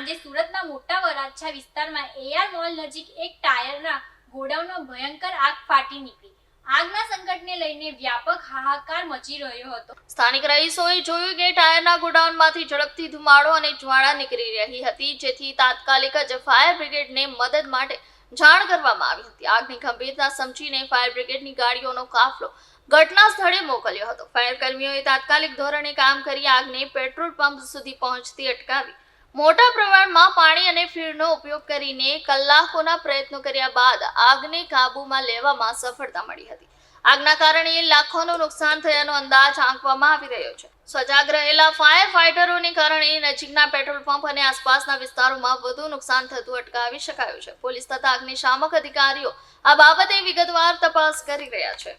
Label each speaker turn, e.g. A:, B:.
A: સાંજે સુરતના મોટા વરાછા વિસ્તારમાં એઆર મોલ નજીક એક ટાયરના ગોડાઉનમાં ભયંકર આગ ફાટી નીકળી। આગના સંકટને લઈને વ્યાપક હાહાકાર મચી રહ્યો હતો।
B: સ્થાનિક રહીશોએ જોયું કે ટાયરના ગોડાઉનમાંથી ઝડપથી ધુમાડો અને જ્વાળા નીકળી રહી હતી, જેથી તાત્કાલિક જ ફાયર બ્રિગેડને મદદ માટે જાણ કરવામાં આવી હતી। આગની ગંભીરતા સમજીને ફાયર બ્રિગેડની ગાડીઓનો કાફલો ઘટના સ્થળે મોકલ્યો હતો। ફાયર કર્મીઓએ તાત્કાલિક ધોરણે કામ કરી આગને પેટ્રોલ પંપ સુધી પહોંચતી અટકાવી મોટા પ્રમાણમાં પાણી અને ફ્યુલનો ઉપયોગ કરીને કલાકોના પ્રયત્નો કર્યા બાદ આગને કાબૂમાં લેવામાં સફળતા મળી હતી। આગના કારણે લાખોનું નુકસાન થયાનો અંદાજ આંકવામાં આવી રહ્યો છે। સજાગ રહેલા ફાયર ફાઇટરોને કારણે નજીકના પેટ્રોલ પંપ અને આસપાસના વિસ્તારોમાં વધુ નુકસાન થતું અટકાવી શકાયું છે। પોલીસ તથા અગ્નિશામક અધિકારીઓ આ બાબતે વિગતવાર તપાસ કરી રહ્યા છે।